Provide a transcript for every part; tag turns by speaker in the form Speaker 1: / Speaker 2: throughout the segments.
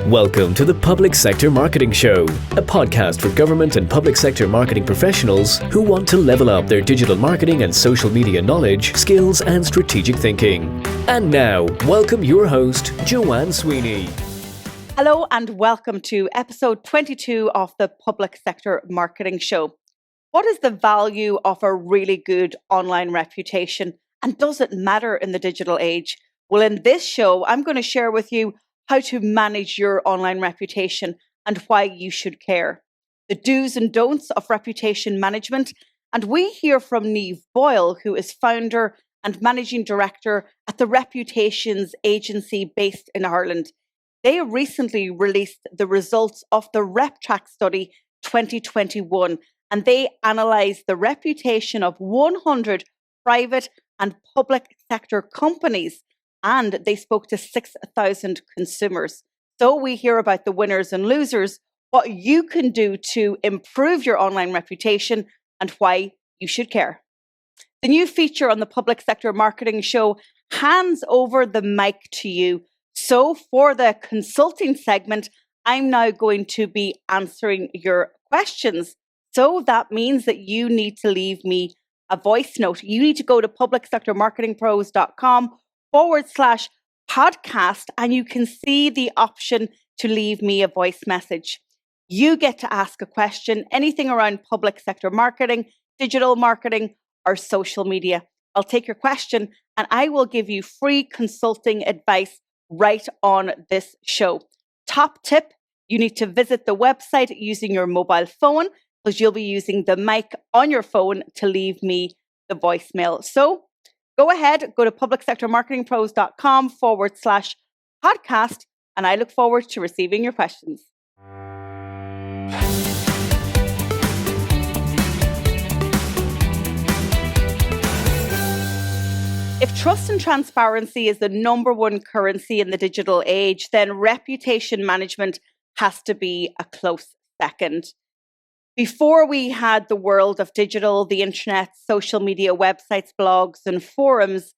Speaker 1: Welcome to the Public Sector Marketing Show, a podcast for government and public sector marketing professionals who want to level up their digital marketing and social media knowledge, skills, and strategic thinking. And now, welcome your host, Joanne Sweeney.
Speaker 2: Hello and welcome to episode 22 of the Public Sector Marketing Show. What is the value of a really good online reputation, and does it matter in the digital age? Well, in this show, I'm going to share with you how to manage your online reputation and why you should care, the do's and don'ts of reputation management. And we hear from Niamh Boyle, who is founder and managing director at the Reputations agency based in Ireland. They recently released the results of the RefTrack study 2021, and they analysed the reputation of 100 private and public sector companies, and they spoke to 6,000 consumers. So we hear about the winners and losers, what you can do to improve your online reputation, and why you should care. The new feature on the Public Sector Marketing Show hands over the mic to you. So for the consulting segment, I'm now going to be answering your questions. So that means that you need to leave me a voice note. You need to go to publicsectormarketingpros.com/podcast, and you can see the option to leave me a voice message. You get to ask a question, anything around public sector marketing, digital marketing, or social media. I'll take your question and I will give you free consulting advice right on this show. Top tip, you need to visit the website using your mobile phone, because you'll be using the mic on your phone to leave me the voicemail. So go ahead, go to publicsectormarketingpros.com/podcast, and I look forward to receiving your questions. If trust and transparency is the number one currency in the digital age, then reputation management has to be a close second. Before we had the world of digital, the internet, social media, websites, blogs, and forums,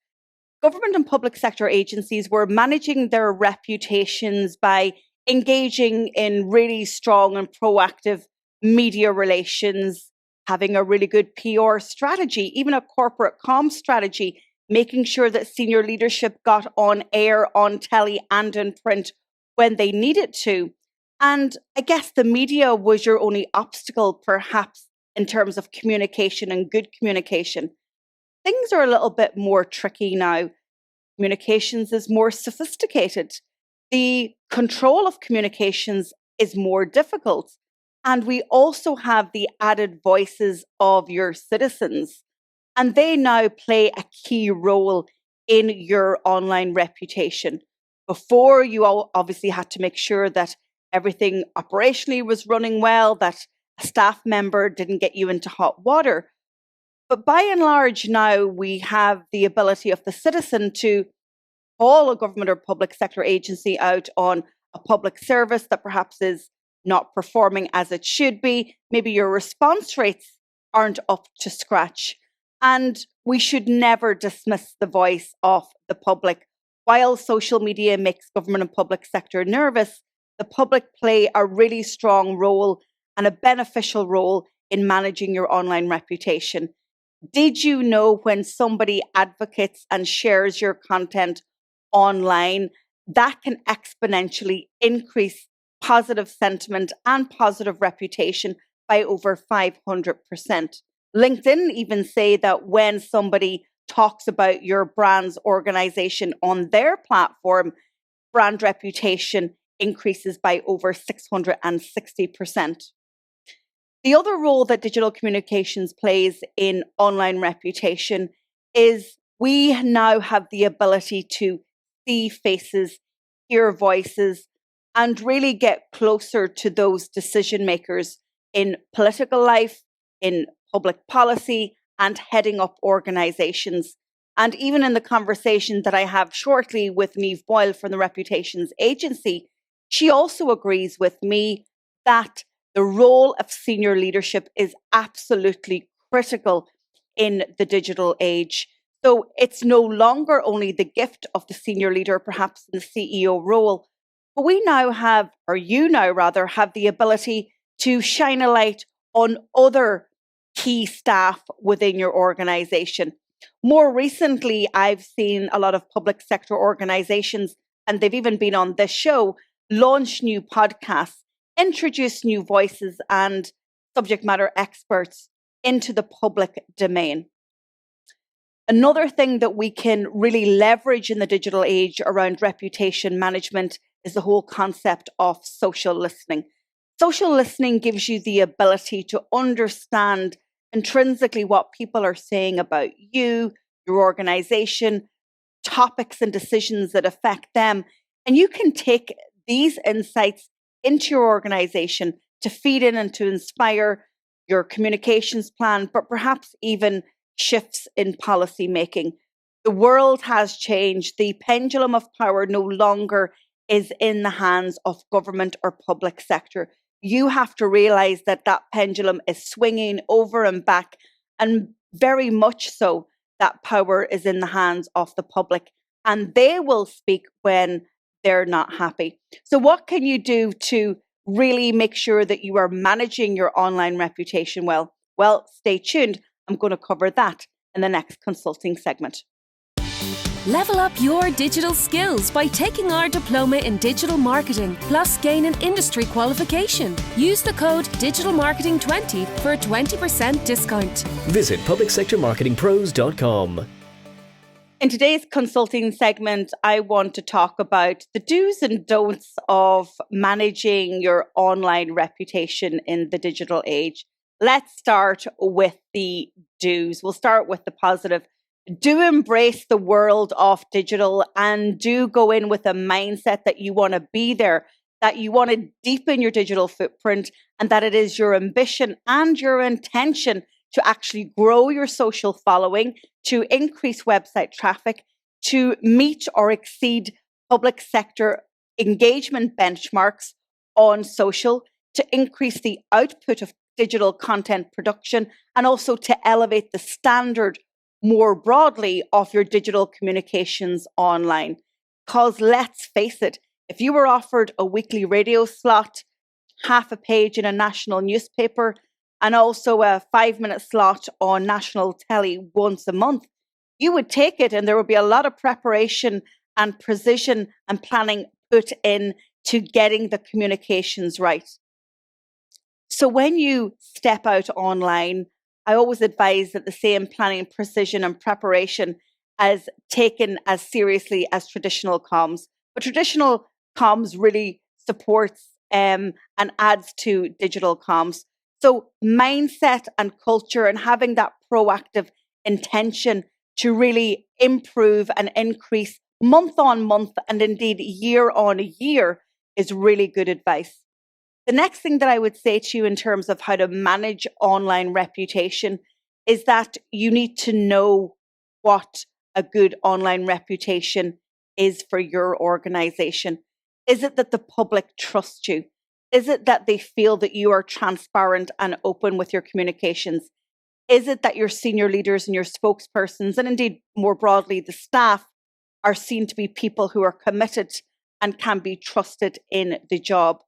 Speaker 2: government and public sector agencies were managing their reputations by engaging in really strong and proactive media relations, having a really good PR strategy, even a corporate comm strategy, making sure that senior leadership got on air, on telly, and in print when they needed to. And I guess the media was your only obstacle, perhaps, in terms of communication and good communication. Things are a little bit more tricky now. Communications is more sophisticated. The control of communications is more difficult. And we also have the added voices of your citizens. And they now play a key role in your online reputation. Before, you all obviously had to make sure that everything operationally was running well, that a staff member didn't get you into hot water. But by and large, now we have the ability of the citizen to call a government or public sector agency out on a public service that perhaps is not performing as it should be. Maybe your response rates aren't up to scratch. And we should never dismiss the voice of the public. While social media makes government and public sector nervous, the public play a really strong role and a beneficial role in managing your online reputation. Did you know when somebody advocates and shares your content online, that can exponentially increase positive sentiment and positive reputation by over 500%. LinkedIn even say that when somebody talks about your brand's organization on their platform, brand reputation increases by over 660%. The other role that digital communications plays in online reputation is we now have the ability to see faces, hear voices, and really get closer to those decision makers in political life, in public policy, and heading up organizations. And even in the conversation that I have shortly with Niamh Boyle from the Reputations agency, she also agrees with me that the role of senior leadership is absolutely critical in the digital age. So it's no longer only the gift of the senior leader, perhaps in the CEO role, But we now have, or you now rather, have the ability to shine a light on other key staff within your organization. More recently, I've seen a lot of public sector organizations, and they've even been on this show, launch new podcasts, introduce new voices and subject matter experts into the public domain. Another thing that we can really leverage in the digital age around reputation management is the whole concept of social listening. Social listening gives you the ability to understand intrinsically what people are saying about you, your organization, topics and decisions that affect them. And you can take these insights into your organization to feed in and to inspire your communications plan, but perhaps even shifts in policy making. The world has changed. The pendulum of power no longer is in the hands of government or public sector. You have to realize that that pendulum is swinging over and back, and very much so that power is in the hands of the public, and they will speak when they're not happy. So what can you do to really make sure that you are managing your online reputation well? Well, stay tuned. I'm going to cover that in the next consulting segment.
Speaker 3: Level up your digital skills by taking our diploma in digital marketing, plus gain an industry qualification. Use the code DigitalMarketing20 for a 20% discount.
Speaker 1: Visit publicsectormarketingpros.com.
Speaker 2: In today's consulting segment, I want to talk about the do's and don'ts of managing your online reputation in the digital age. Let's start with the do's. We'll start with the positive. Do embrace the world of digital and do go in with a mindset that you want to be there, that you want to deepen your digital footprint, and that it is your ambition and your intention to actually grow your social following, to increase website traffic, to meet or exceed public sector engagement benchmarks on social, to increase the output of digital content production, and also to elevate the standard more broadly of your digital communications online. Because let's face it, if you were offered a weekly radio slot, half a page in a national newspaper, and also a 5-minute slot on national telly once a month, you would take it, and there would be a lot of preparation and precision and planning put in to getting the communications right. So when you step out online, I always advise that the same planning, precision and preparation is taken as seriously as traditional comms. But traditional comms really supports and adds to digital comms. So mindset and culture and having that proactive intention to really improve and increase month on month and indeed year on year is really good advice. The next thing that I would say to you in terms of how to manage online reputation is that you need to know what a good online reputation is for your organization. Is it that the public trusts you? Is it that they feel that you are transparent and open with your communications? Is it that your senior leaders and your spokespersons, and indeed more broadly the staff, are seen to be people who are committed and can be trusted in the job?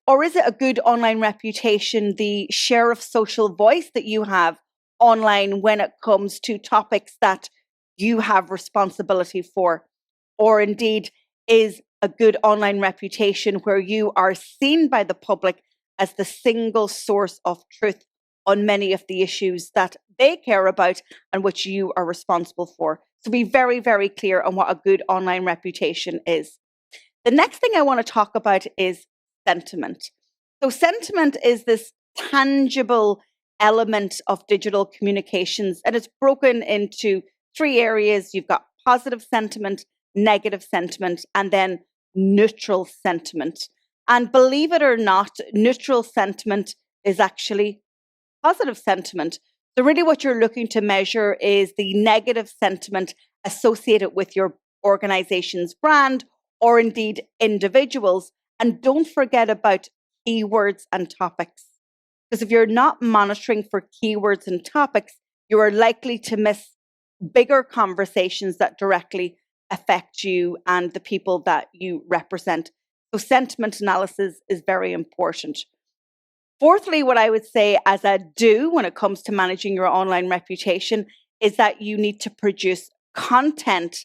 Speaker 2: Or is it a good online reputation, the share of social voice that you have online when it comes to topics that you have responsibility for? Or indeed, is a good online reputation where you are seen by the public as the single source of truth on many of the issues that they care about and which you are responsible for? So be very, very clear on what a good online reputation is. The next thing I want to talk about is sentiment. So sentiment is this tangible element of digital communications, and it's broken into 3 areas. You've got positive sentiment, negative sentiment, and then neutral sentiment. And believe it or not, neutral sentiment is actually positive sentiment. So really what you're looking to measure is the negative sentiment associated with your organization's brand or indeed individuals. And don't forget about keywords and topics. Because if you're not monitoring for keywords and topics, you are likely to miss bigger conversations that directly affect you and the people that you represent. So sentiment analysis is very important. Fourthly, what I would say as a do when it comes to managing your online reputation is that you need to produce content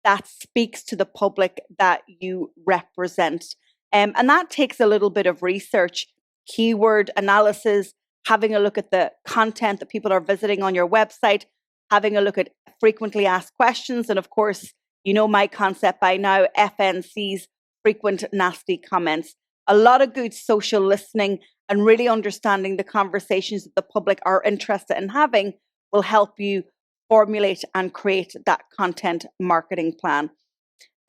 Speaker 2: that speaks to the public that you represent. And that takes a little bit of research, keyword analysis, having a look at the content that people are visiting on your website, having a look at frequently asked questions, and of course, you know my concept by now, FNC's, frequent nasty comments. A lot of good social listening and really understanding the conversations that the public are interested in having will help you formulate and create that content marketing plan.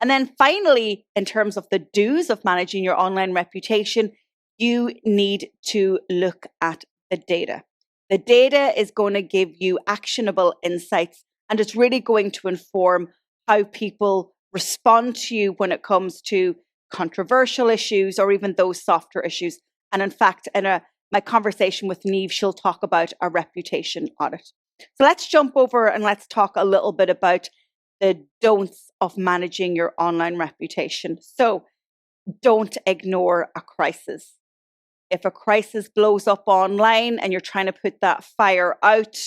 Speaker 2: And then finally, in terms of the do's of managing your online reputation, you need to look at the data. The data is going to give you actionable insights, and it's really going to inform how people respond to you when it comes to controversial issues or even those softer issues. And in fact, in my conversation with Niamh, she'll talk about a reputation audit. So let's jump over and let's talk a little bit about the don'ts of managing your online reputation. So don't ignore a crisis. If a crisis blows up online and you're trying to put that fire out,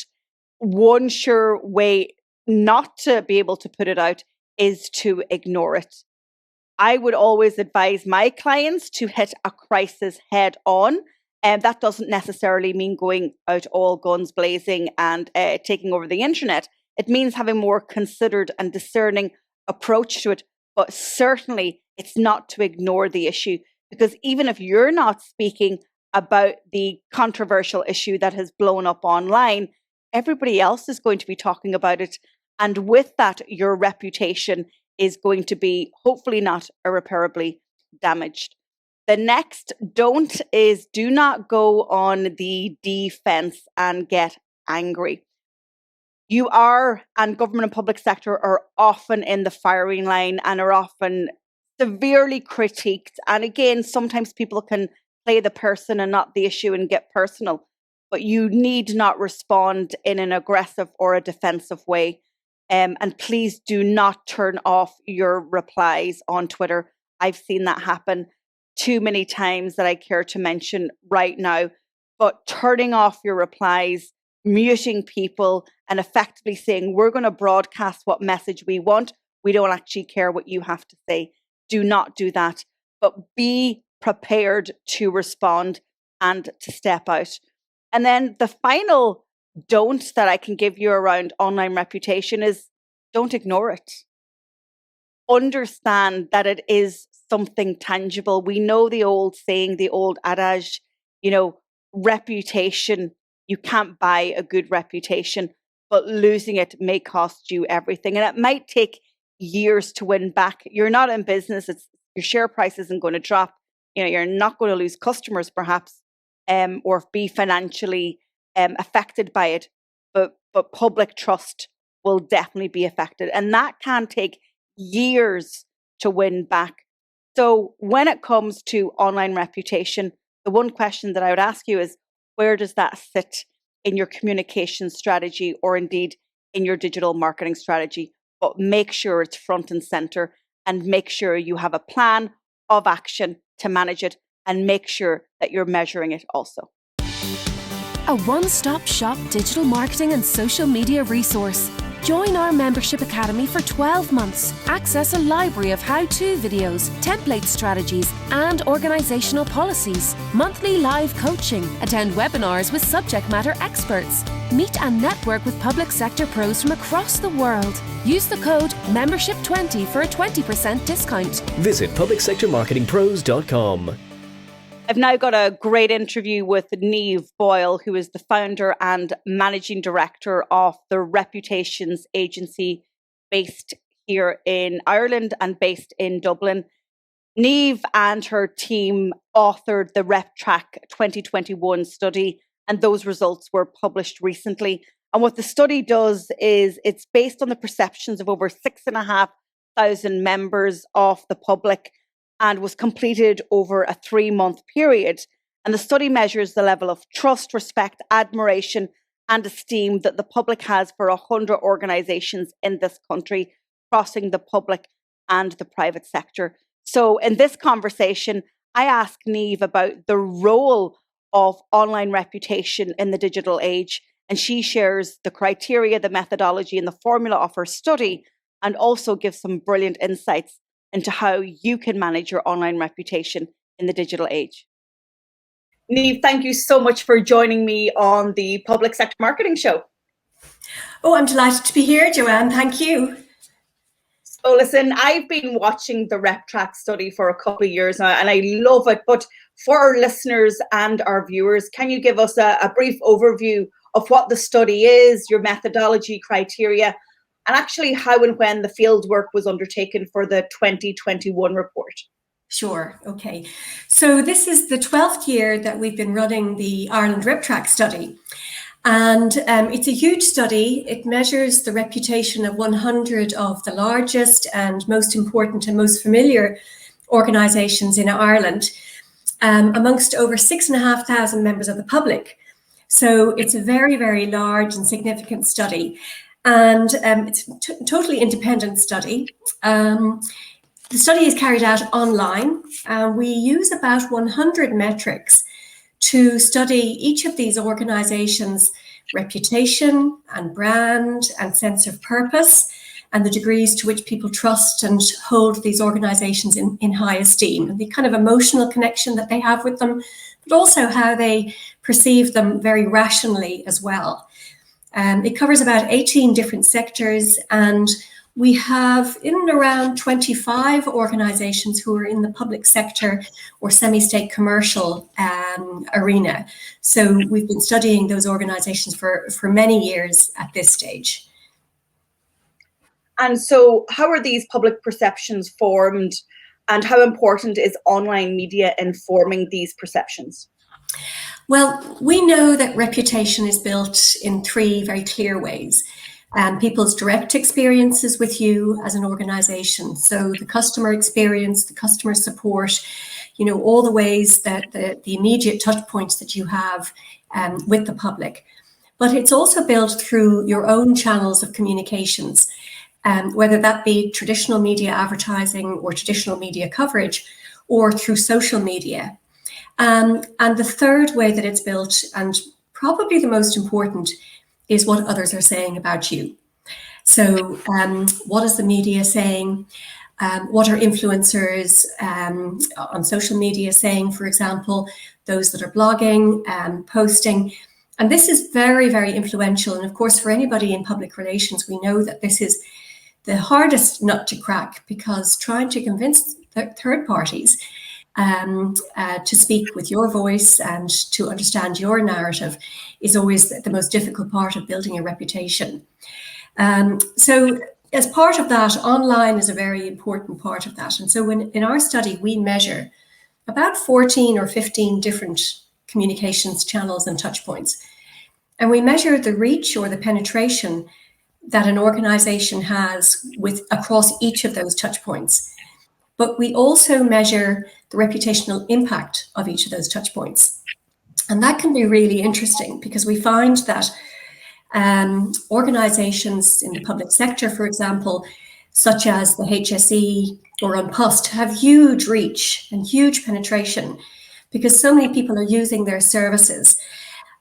Speaker 2: one sure way not to be able to put it out is to ignore it. I would always advise my clients to hit a crisis head on. And that doesn't necessarily mean going out all guns blazing and taking over the internet. It means having a more considered and discerning approach to it. But certainly it's not to ignore the issue, because even if you're not speaking about the controversial issue that has blown up online, everybody else is going to be talking about it. And with that, your reputation is going to be hopefully not irreparably damaged. The next don't is do not go on the defense and get angry. You are, and government and public sector are often in the firing line and are often severely critiqued. And again, sometimes people can play the person and not the issue and get personal, but you need not respond in an aggressive or a defensive way. And please do not turn off your replies on Twitter. I've seen that happen too many times that I care to mention right now. But turning off your replies, muting people, and effectively saying, we're going to broadcast what message we want. We don't actually care what you have to say. Do not do that. But be prepared to respond and to step out. And then the final don't that I can give you around online reputation is don't ignore it. Understand that it is something tangible. We know the old saying, the old adage, reputation, you can't buy a good reputation, but losing it may cost you everything. And it might take years to win back. You're not in business. Your share price isn't going to drop. You're not going to lose customers perhaps, or be financially affected by it, but public trust will definitely be affected. And that can take years to win back. So when it comes to online reputation, the one question that I would ask you is, where does that sit in your communication strategy or indeed in your digital marketing strategy? But make sure it's front and center, and make sure you have a plan of action to manage it, and make sure that you're measuring it also.
Speaker 3: A one-stop shop digital marketing and social media resource. Join our membership academy for 12 months. Access a library of how-to videos, template strategies, and organizational policies. Monthly live coaching. Attend webinars with subject matter experts. Meet and network with public sector pros from across the world. Use the code MEMBERSHIP20 for a 20% discount.
Speaker 1: Visit publicsectormarketingpros.com.
Speaker 2: I've now got a great interview with Niamh Boyle, who is the founder and managing director of the Reputations Agency based here in Ireland and based in Dublin. Niamh and her team authored the RefTrack 2021 study, and those results were published recently. And what the study does is it's based on the perceptions of over 6,500 members of the public, and was completed over a 3-month period. And the study measures the level of trust, respect, admiration, and esteem that the public has for 100 organisations in this country, crossing the public and the private sector. So in this conversation, I ask Niamh about the role of online reputation in the digital age, and she shares the criteria, the methodology, and the formula of her study, and also gives some brilliant insights into how you can manage your online reputation in the digital age. Niamh, thank you so much for joining me on the Public Sector Marketing Show.
Speaker 4: Oh, I'm delighted to be here, Joanne. Thank you.
Speaker 2: So listen, I've been watching the RefTrack study for a couple of years now, and I love it. But for our listeners and our viewers, can you give us a brief overview of what the study is, your methodology, criteria, and actually how and when the field work was undertaken for the 2021 report?
Speaker 4: Sure. Okay. So this is the 12th year that we've been running the Ireland RefTrack study. And it's a huge study. It measures the reputation of 100 of the largest and most important and most familiar organisations in Ireland, amongst over 6,500 members of the public. So it's a very, very large and significant study. And it's a totally independent study. The study is carried out online. We use about 100 metrics to study each of these organizations' reputation and brand and sense of purpose and the degrees to which people trust and hold these organizations in high esteem, and the kind of emotional connection that they have with them, but also how they perceive them very rationally as well. It covers about 18 different sectors, and we have in and around 25 organizations who are in the public sector or semi-state commercial arena. So we've been studying those organizations for many years at this stage.
Speaker 2: And so how are these public perceptions formed, and how important is online media informing these perceptions?
Speaker 4: Well, we know that reputation is built in three very clear ways. People's direct experiences with you as an organization. So the customer experience, the customer support, all the ways that the immediate touch points that you have with the public. But it's also built through your own channels of communications, whether that be traditional media advertising or traditional media coverage, or through social media. And the third way that it's built, and probably the most important, is what others are saying about you. So what is the media saying? What are influencers on social media saying, for example, those that are blogging, posting? And this is very, very influential. And of course, for anybody in public relations, we know that this is the hardest nut to crack, because trying to convince third parties to speak with your voice and to understand your narrative is always the most difficult part of building a reputation. So as part of that, online is a very important part of that. And so in our study, we measure about 14 or 15 different communications channels and touch points. And we measure the reach or the penetration that an organization has across each of those touch points. But we also measure the reputational impact of each of those touch points. And that can be really interesting, because we find that organizations in the public sector, for example, such as the HSE or An Post, have huge reach and huge penetration because so many people are using their services.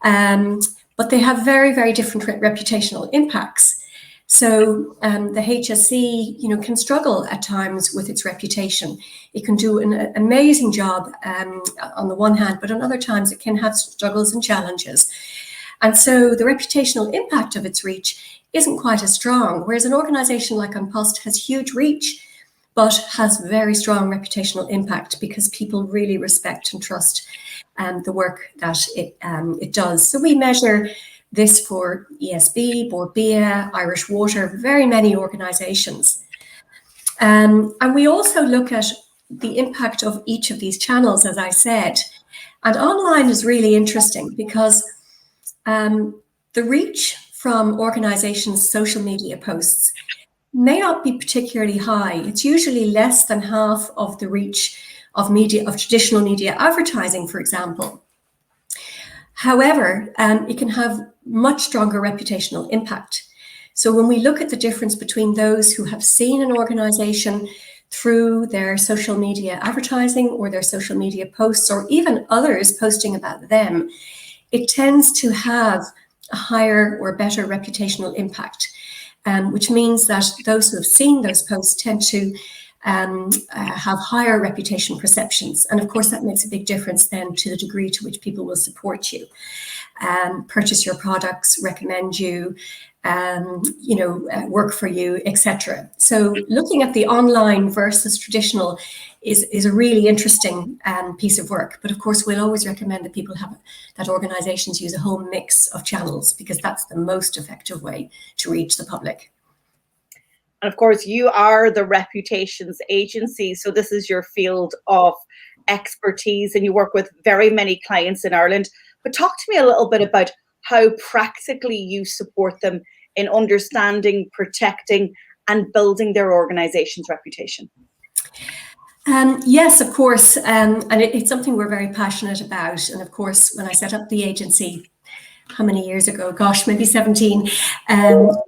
Speaker 4: But they have very, very different reputational impacts. So the HSE, can struggle at times with its reputation. It can do an amazing job on the one hand, but on other times it can have struggles and challenges. And so the reputational impact of its reach isn't quite as strong, whereas an organization like An Post has huge reach, but has very strong reputational impact because people really respect and trust the work that it does. So we measure this for ESB, Borbia, Irish Water, very many organizations. And we also look at the impact of each of these channels, as I said. And online is really interesting because the reach from organizations' social media posts may not be particularly high. It's usually less than half of the reach of traditional media advertising, for example. However, it can have much stronger reputational impact. So when we look at the difference between those who have seen an organization through their social media advertising or their social media posts, or even others posting about them, it tends to have a higher or better reputational impact, which means that those who have seen those posts tend to have higher reputation perceptions. And of course, that makes a big difference then to the degree to which people will support you, purchase your products, recommend you, work for you, etc. So looking at the online versus traditional is a really interesting piece of work. But of course, we'll always recommend that organizations use a whole mix of channels, because that's the most effective way to reach the public.
Speaker 2: And of course, you are the reputations agency. So this is your field of expertise, and you work with very many clients in Ireland. But talk to me a little bit about how practically you support them in understanding, protecting, and building their organization's reputation.
Speaker 4: Yes, of course. And it's something we're very passionate about. And of course, when I set up the agency, how many years ago? Gosh, maybe 17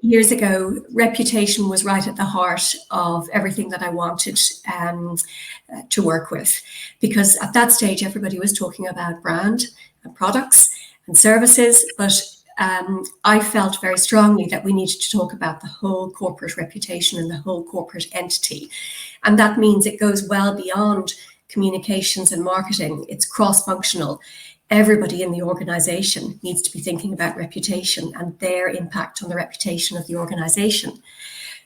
Speaker 4: years ago, reputation was right at the heart of everything that I wanted to work with. Because at that stage, everybody was talking about brand and products and services, but I felt very strongly that we needed to talk about the whole corporate reputation and the whole corporate entity. And that means it goes well beyond communications and marketing. It's cross-functional. Everybody in the organization needs to be thinking about reputation and their impact on the reputation of the organization.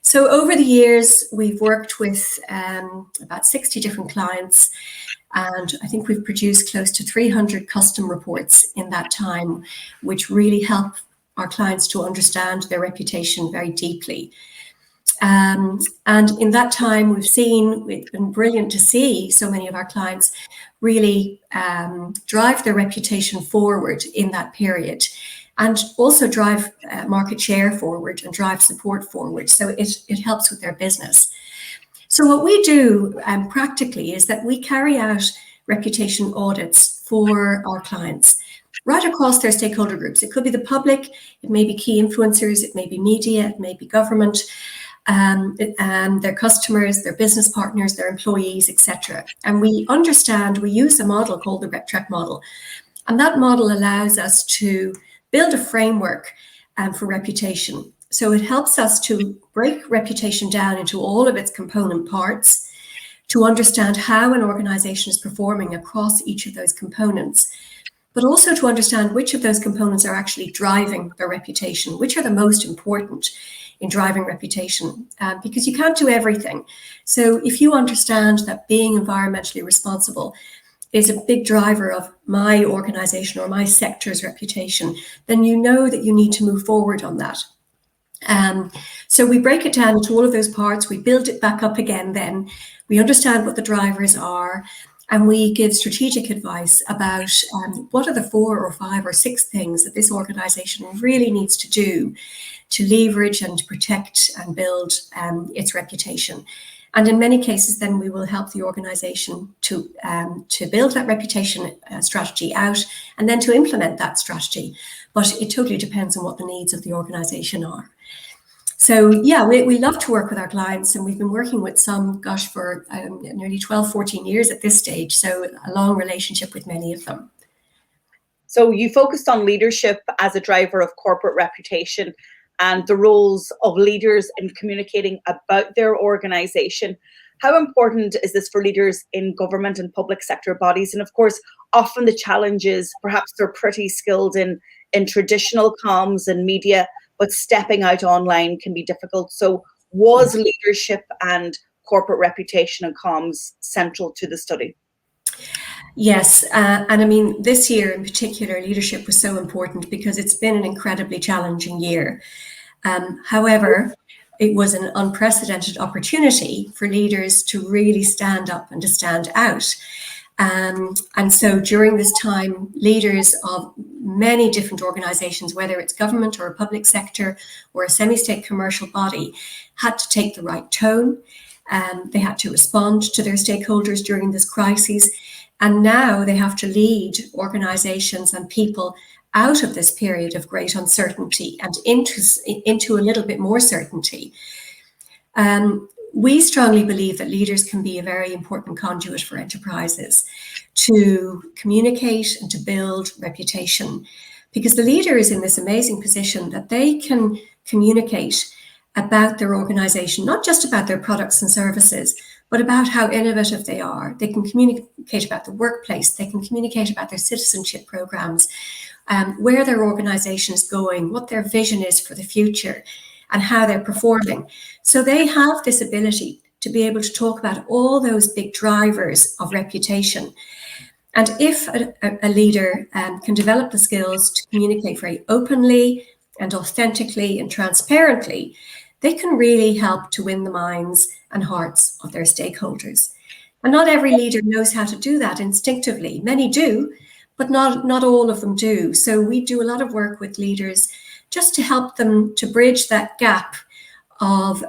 Speaker 4: So over the years, we've worked with about 60 different clients, and I think we've produced close to 300 custom reports in that time, which really help our clients to understand their reputation very deeply. And in that time, it's been brilliant to see so many of our clients really drive their reputation forward in that period, and also drive market share forward and drive support forward. So it helps with their business. So what we do practically is that we carry out reputation audits for our clients right across their stakeholder groups. It could be the public, it may be key influencers, it may be media, it may be government, their customers, their business partners, their employees, etc. And we use a model called the RefTrack model. And that model allows us to build a framework for reputation. So it helps us to break reputation down into all of its component parts, to understand how an organization is performing across each of those components, but also to understand which of those components are actually driving their reputation, which are the most important in driving reputation, because you can't do everything. So if you understand that being environmentally responsible is a big driver of my organization or my sector's reputation, then you know that you need to move forward on that. So we break it down into all of those parts, we build it back up again, then we understand what the drivers are, and we give strategic advice about what are the 4 or 5 or 6 things that this organization really needs to do to leverage and protect and build its reputation. And in many cases, then we will help the organization to build that reputation strategy out, and then to implement that strategy. But it totally depends on what the needs of the organization are. So yeah, we love to work with our clients, and we've been working with some, for nearly 12, 14 years at this stage. So a long relationship with many of them.
Speaker 2: So you focused on leadership as a driver of corporate reputation and the roles of leaders in communicating about their organization. How important is this for leaders in government and public sector bodies? And of course, often the challenge is perhaps they're pretty skilled in traditional comms and media, but stepping out online can be difficult. So was leadership and corporate reputation and comms central to the study?
Speaker 4: Yes, and I mean, this year in particular, leadership was so important because it's been an incredibly challenging year. However, it was an unprecedented opportunity for leaders to really stand up and to stand out. And so during this time, leaders of many different organizations, whether it's government or a public sector or a semi-state commercial body, had to take the right tone. They had to respond to their stakeholders during this crisis. And now they have to lead organizations and people out of this period of great uncertainty and into a little bit more certainty. we strongly believe that leaders can be a very important conduit for enterprises to communicate and to build reputation, because the leader is in this amazing position that they can communicate about their organization, not just about their products and services, but about how innovative they are. They can communicate about the workplace. They can communicate about their citizenship programs, where their organization is going, what their vision is for the future, and how they're performing. So they have this ability to be able to talk about all those big drivers of reputation. And if a leader can develop the skills to communicate very openly and authentically and transparently, they can really help to win the minds and hearts of their stakeholders. And not every leader knows how to do that instinctively. Many do, but not all of them do. So we do a lot of work with leaders just to help them to bridge that gap of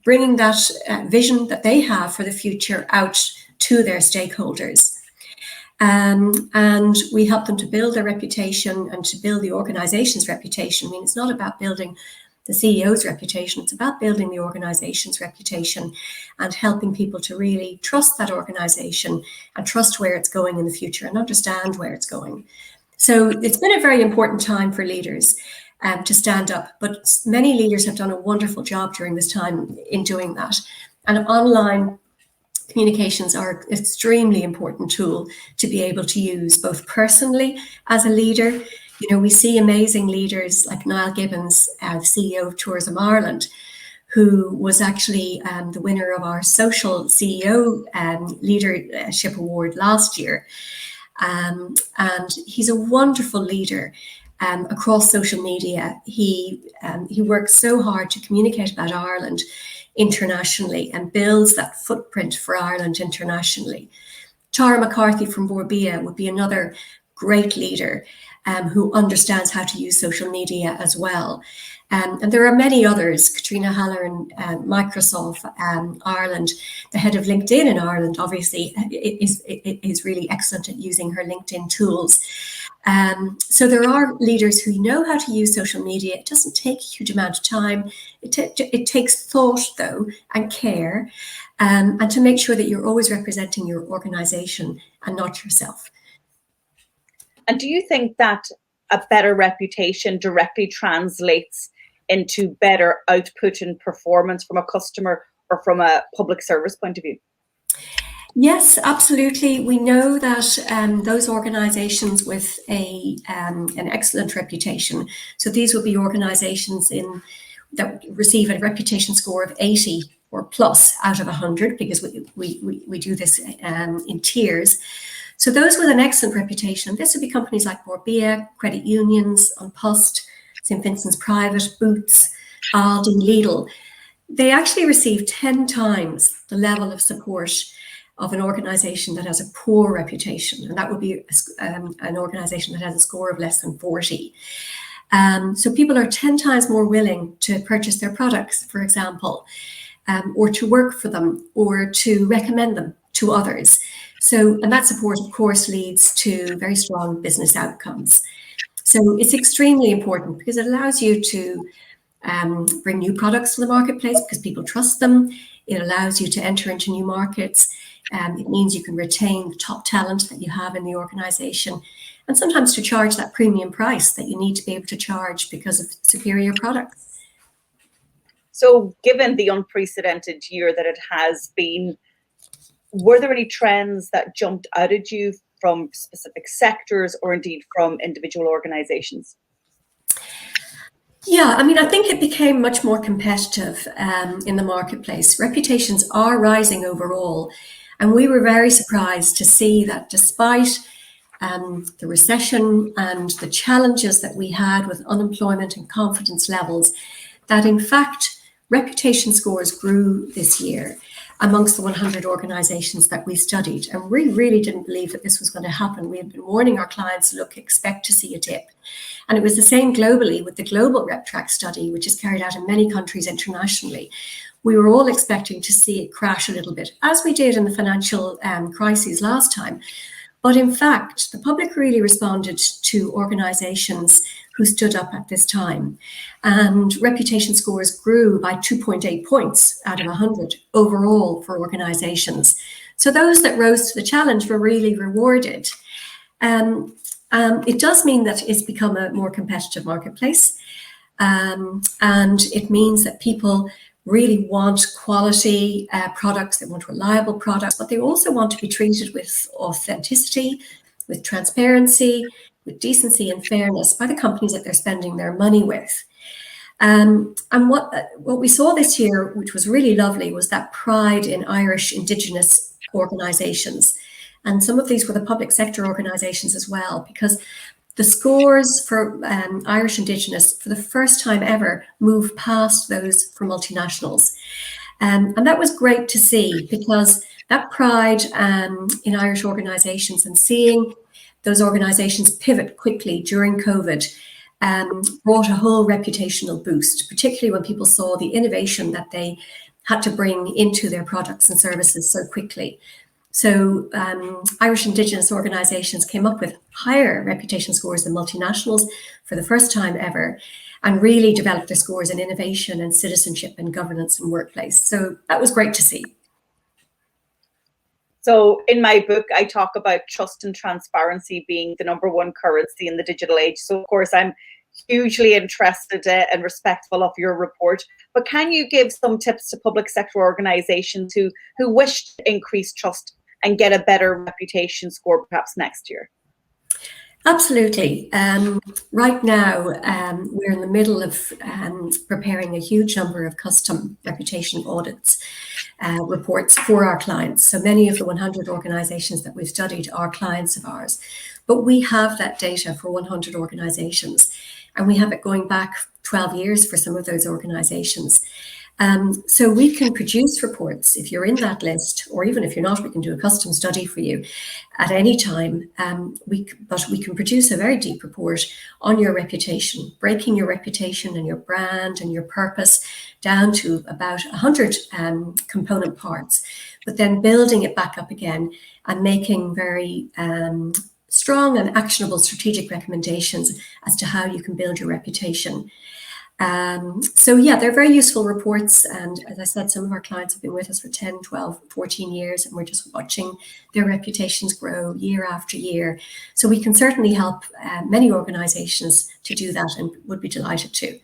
Speaker 4: bringing that vision that they have for the future out to their stakeholders. And we help them to build their reputation and to build the organization's reputation. I mean, it's not about building the CEO's reputation, it's about building the organization's reputation and helping people to really trust that organization and trust where it's going in the future and understand where it's going. So it's been a very important time for leaders to stand up, but many leaders have done a wonderful job during this time in doing that. And online communications are an extremely important tool to be able to use both personally as a leader. You know, we see amazing leaders like Niall Gibbons, CEO of Tourism Ireland, who was actually the winner of our social CEO leadership award last year. And he's a wonderful leader across social media. He works so hard to communicate about Ireland internationally and builds that footprint for Ireland internationally. Tara McCarthy from Borbia would be another great leader who understands how to use social media as well. And there are many others. Katrina Halloran, Microsoft Ireland, the head of LinkedIn in Ireland, obviously is really excellent at using her LinkedIn tools. So there are leaders who know how to use social media. It doesn't take a huge amount of time. It takes thought, though, and care, and to make sure that you're always representing your organization and not yourself.
Speaker 2: And do you think that a better reputation directly translates into better output and performance from a customer or from a public service point of view?
Speaker 4: Yes, absolutely. We know that those organizations with an excellent reputation, so these will be organizations that receive a reputation score of 80 or plus out of 100, because we do this in tiers. So those with an excellent reputation, this would be companies like Borbia, credit unions, An Post, St. Vincent's Private, Boots, Aldi, Lidl. They actually receive 10 times the level of support of an organization that has a poor reputation. And that would be an organization that has a score of less than 40. So people are 10 times more willing to purchase their products, for example, or to work for them, or to recommend them to others. So, and that support, of course, leads to very strong business outcomes. So it's extremely important because it allows you to bring new products to the marketplace because people trust them. It allows you to enter into new markets. It means you can retain the top talent that you have in the organization, and sometimes to charge that premium price that you need to be able to charge because of superior products.
Speaker 2: So given the unprecedented year that it has been, were there any trends that jumped out at you from specific sectors or indeed from individual organizations?
Speaker 4: Yeah, I mean, I think it became much more competitive in the marketplace. Reputations are rising overall. And we were very surprised to see that despite the recession and the challenges that we had with unemployment and confidence levels, that in fact, reputation scores grew this year amongst the 100 organizations that we studied. And we really didn't believe that this was going to happen. We had been warning our clients, look, expect to see a dip. And it was the same globally with the global RefTrack study, which is carried out in many countries internationally. We were all expecting to see it crash a little bit, as we did in the financial crises last time. But in fact, the public really responded to organizations who stood up at this time. And reputation scores grew by 2.8 points out of 100 overall for organizations. So those that rose to the challenge were really rewarded. It does mean that it's become a more competitive marketplace. And it means that people really want quality products, they want reliable products, but they also want to be treated with authenticity, with transparency, with decency and fairness by the companies that they're spending their money with. And what we saw this year, which was really lovely, was that pride in Irish Indigenous organisations. And some of these were the public sector organisations as well, because the scores for Irish Indigenous, for the first time ever, moved past those for multinationals. And that was great to see, because that pride in Irish organisations and seeing those organisations pivot quickly during COVID brought a whole reputational boost, particularly when people saw the innovation that they had to bring into their products and services so quickly. So Irish Indigenous organisations came up with higher reputation scores than multinationals for the first time ever, and really developed their scores in innovation and citizenship and governance and workplace. So that was great to see.
Speaker 2: So in my book, I talk about trust and transparency being the number one currency in the digital age. So of course, I'm hugely interested and respectful of your report. But can you give some tips to public sector organisations who wish to increase trust and get a better reputation score perhaps next year?
Speaker 4: Absolutely. Right now, we're in the middle of preparing a huge number of custom reputation audits reports for our clients. So many of the 100 organisations that we've studied are clients of ours, but we have that data for 100 organisations, and we have it going back 12 years for some of those organisations. So we can produce reports if you're in that list, or even if you're not, we can do a custom study for you at any time. But we can produce a very deep report on your reputation, breaking your reputation and your brand and your purpose down to about 100 component parts, but then building it back up again and making very strong and actionable strategic recommendations as to how you can build your reputation. So yeah, they're very useful reports. And as I said, some of our clients have been with us for 10, 12, 14 years, and we're just watching their reputations grow year after year. So we can certainly help many organizations to do that, and would be delighted to.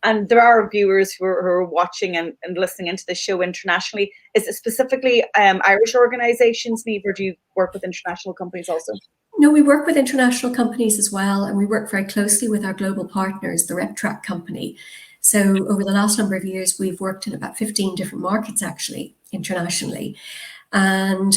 Speaker 2: And there are viewers who are watching and listening into the show internationally. Is it specifically Irish organizations, Niamh, or do you work with international companies also?
Speaker 4: No, we work with international companies as well, and we work very closely with our global partners, the RefTrack company. So over the last number of years, we've worked in about 15 different markets, actually, internationally. And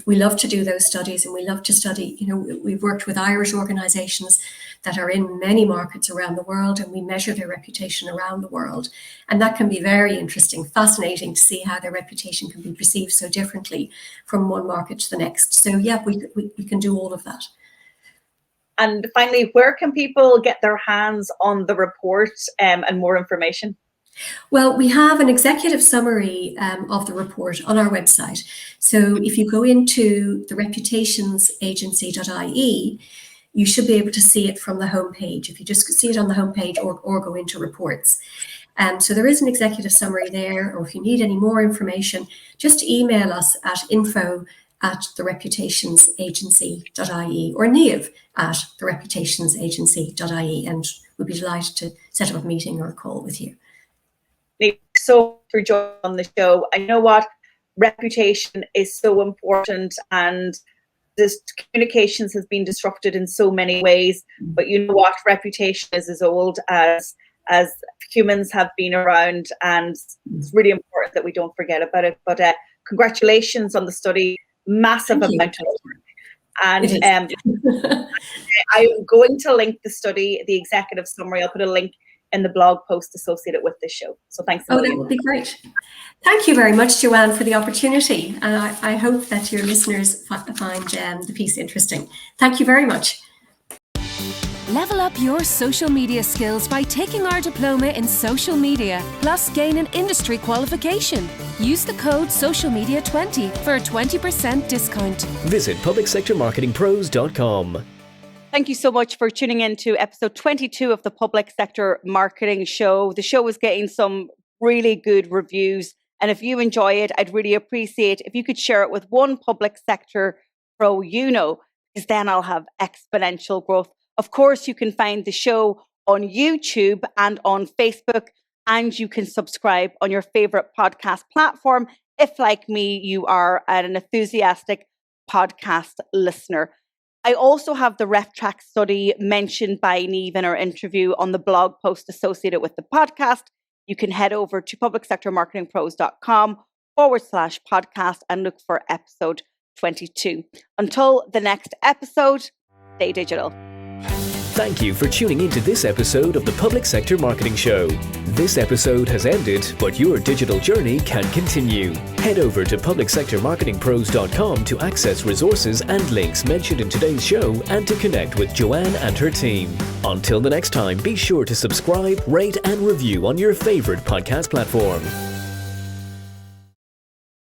Speaker 4: we love to do those studies, and we love to study, we've worked with Irish organizations that are in many markets around the world, and we measure their reputation around the world. And that can be very interesting, fascinating to see how their reputation can be perceived so differently from one market to the next. So yeah, we can do all of that.
Speaker 2: And finally, where can people get their hands on the report and more information?
Speaker 4: Well, we have an executive summary of the report on our website. So if you go into the reputationsagency.ie, you should be able to see it from the homepage. If you just see it on the homepage or go into reports. So there is an executive summary there, or if you need any more information, just email us at info@thereputationsagency.ie or Niamh@thereputationsagency.ie, and we'd be delighted to set up a meeting or a call with you.
Speaker 2: So for joining on the show, I know what reputation is so important, and this communications has been disrupted in so many ways, but you know what, reputation is as old as humans have been around, and it's really important that we don't forget about it. But congratulations on the study, massive amount of work. And I'm going to link the study, the executive summary. I'll put a link in the blog post associated with this show. So thanks a million.
Speaker 4: That would be great. Thank you very much, Joanne, for the opportunity. And I hope that your listeners find the piece interesting. Thank you very much.
Speaker 3: Level up your social media skills by taking our diploma in social media, plus gain an industry qualification. Use the code SOCIALMEDIA20 for a 20% discount.
Speaker 1: Visit publicsectormarketingpros.com.
Speaker 2: Thank you so much for tuning in to episode 22 of the Public Sector Marketing Show. The show is getting some really good reviews. And if you enjoy it, I'd really appreciate if you could share it with one public sector pro you know, because then I'll have exponential growth. Of course, you can find the show on YouTube and on Facebook, and you can subscribe on your favorite podcast platform if, like me, you are an enthusiastic podcast listener. I also have the RefTrack study mentioned by Niamh in our interview on the blog post associated with the podcast. You can head over to publicsectormarketingpros.com/podcast and look for episode 22. Until the next episode, stay digital.
Speaker 1: Thank you for tuning into this episode of the Public Sector Marketing Show. This episode has ended, but your digital journey can continue. Head over to publicsectormarketingpros.com to access resources and links mentioned in today's show and to connect with Joanne and her team. Until the next time, be sure to subscribe, rate and review on your favorite podcast platform.